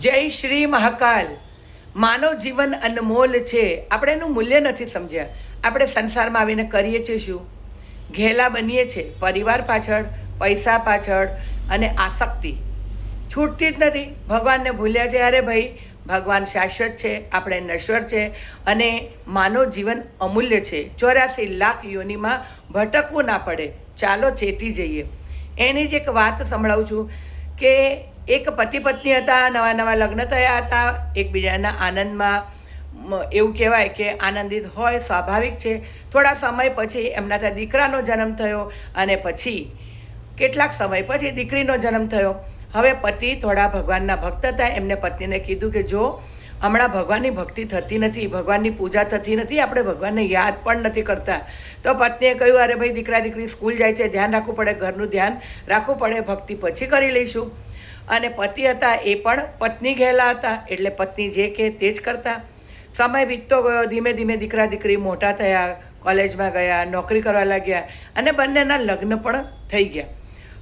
જય શ્રી મહાકાલ. માનવ જીવન અનમોલ છે. આપણે એનું મૂલ્ય નથી સમજ્યા. આપણે સંસારમાં આવીને કરીએ છીએ શું? ઘેલા બનીએ છીએ પરિવાર પાછળ, પૈસા પાછળ અને આસક્તિ છૂટતી જ નથી. ભગવાનને ભૂલ્યા છે. અરે ભાઈ, ભગવાન શાશ્વત છે, આપણે નશ્વર છે અને માનવ જીવન અમૂલ્ય છે. 84 લાખ યોનિમાં ભટકવું ના પડે. ચાલો ચેતી જઈએ. એની જ એક વાત સંભળાવું છું કે એક પતિ પત્ની હતા, નવા નવા લગ્ન થયા હતા, એકબીજાના આનંદમાં એવું કહેવાય કે આનંદિત હોય, સ્વાભાવિક છે. થોડા સમય પછી એમના ત્યાં દીકરાનો જન્મ થયો અને પછી કેટલાક સમય પછી દીકરીનો જન્મ થયો. હવે પતિ થોડા ભગવાનના ભક્ત હતા. એમને પત્નીને કીધું કે જો હમણાં ભગવાનની ભક્તિ થતી નથી, ભગવાનની પૂજા થતી નથી, આપણે ભગવાનને યાદ પણ નથી કરતા. તો પત્નીએ કહ્યું, અરે ભાઈ, દીકરા દીકરી સ્કૂલ જાય છે, ધ્યાન રાખવું પડે, ઘરનું ધ્યાન રાખવું પડે, ભક્તિ પછી કરી લઈશું. અને પતિ હતા એ પણ પત્ની ઘેલા હતા, એટલે પત્ની જે કહે તે જ કરતા. સમય વીતતો ગયો. ધીમે ધીમે દીકરા દીકરી મોટા થયા, કોલેજમાં ગયા, નોકરી કરવા લાગ્યા અને બંનેના લગ્ન પણ થઈ ગયા.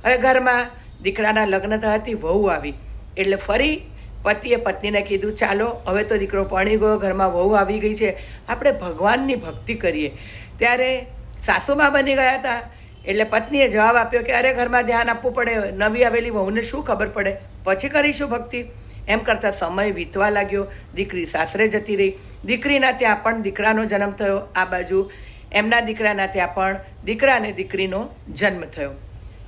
હવે ઘરમાં દીકરાના લગ્ન થવાથી વહુ આવી, એટલે ફરી પતિએ પત્નીને કીધું, ચાલો હવે તો દીકરો પરણી ગયો, ઘરમાં વહુ આવી ગઈ છે, આપણે ભગવાનની ભક્તિ કરીએ. ત્યારે સાસુમાં બની ગયા હતા. એટલે પત્નીએ જવાબ આપ્યો કે અરે, ઘરમાં ધ્યાન આપવું પડે, નવી આવેલી વહુને શું ખબર પડે, પછી કરીશું ભક્તિ. એમ કરતાં સમય વીતવા લાગ્યો. દીકરી સાસરે જતી રહી. દીકરીના ત્યાં પણ દીકરાનો જન્મ થયો. આ બાજુ એમના દીકરાના ત્યાં પણ દીકરા અને દીકરીનો જન્મ થયો.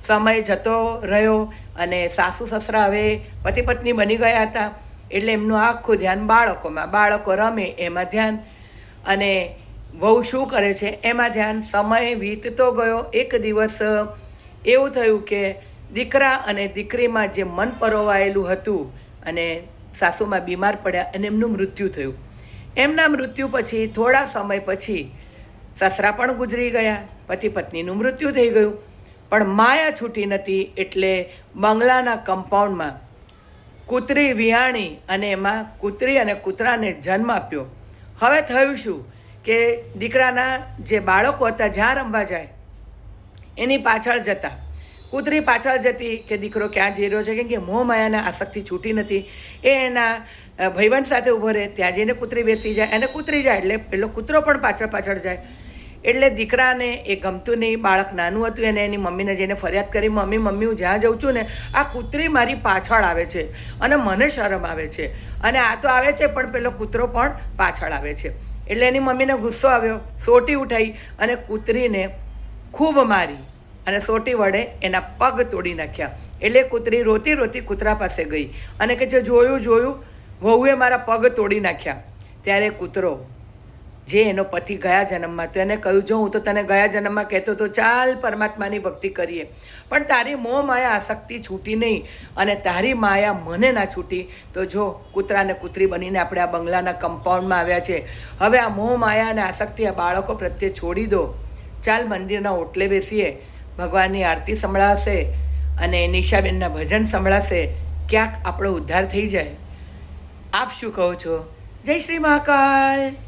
સમય જતો રહ્યો અને સાસુ સસરા હવે પતિ પત્ની બની ગયા હતા. એટલે એમનું આખું ધ્યાન બાળકોમાં, બાળકો રમે એમાં ધ્યાન અને વહુ શું કરે છે એમાં ધ્યાન. સમય વીતતો ગયો. એક દિવસ એવું થયું કે દીકરા અને દીકરીમાં જે મન પરોવાયેલું હતું અને સાસુમાં બીમાર પડ્યા અને એમનું મૃત્યુ થયું. એમના મૃત્યુ પછી થોડા સમય પછી સસરા પણ ગુજરી ગયા, પતિ પત્નીનું મૃત્યુ થઈ ગયું. પણ માયા છૂટી નથી. એટલે બંગલાના કમ્પાઉન્ડમાં કૂતરી વિયાણી અને એમાં કૂતરી અને કૂતરાને જન્મ આપ્યો. હવે થયું શું કે દીકરાના જે બાળકો હતા જ્યાં રમવા જાય એની પાછળ જતા, કૂતરી પાછળ જતી કે દીકરો ક્યાં જઈ રહ્યો છે, કેમ કે મોહ માયાના આસક્તિ છૂટી નથી. એ એના ભાઈબંધ સાથે ઊભો રહે, ત્યાં જઈને કૂતરી બેસી જાય અને કૂતરી જાય એટલે પેલો કૂતરો પણ પાછળ પાછળ જાય. એટલે દીકરાને એ ગમતું નહીં. બાળક નાનું હતું એને એની મમ્મીને જઈને ફરિયાદ કરી, મમ્મી મમ્મી, હું જ્યાં જાઉં છું ને આ કૂતરી મારી પાછળ આવે છે અને મને શરમ આવે છે, અને આ તો આવે છે પણ પેલો કૂતરો પણ પાછળ આવે છે. એટલે એની મમ્મીને ગુસ્સો આવ્યો, સોટી ઉઠાઈ અને કૂતરીને ખૂબ મારી અને સોટી વડે એના પગ તોડી નાખ્યા. એટલે કૂતરી રોતી રોતી કૂતરા પાસે ગઈ અને કે જોયું જોયું, વહુએ મારા પગ તોડી નાખ્યા. ત્યારે કૂતરો જે એનો પતિ ગયા જન્મમાં, તો એને કહ્યું, જો હું તો તને ગયા જન્મમાં કહેતો તો ચાલ પરમાત્માની ભક્તિ કરીએ, પણ તારી મોહ માયા આસક્તિ છૂટી નહીં અને તારી માયા મને ના છૂટી. તો જો કૂતરા ને કૂતરી બનીને આપણે આ બંગલાના કમ્પાઉન્ડમાં આવ્યા છે. હવે આ મોહ માયા અને આસક્તિ આ બાળકો પ્રત્યે છોડી દો. ચાલ મંદિરના ઓટલે બેસીએ, ભગવાનની આરતી સંભળાશે અને નિશાબેનના ભજન સંભળાશે, ક્યાંક આપણો ઉદ્ધાર થઈ જાય. આપ શું કહો છો? જય શ્રી મહાકાલ.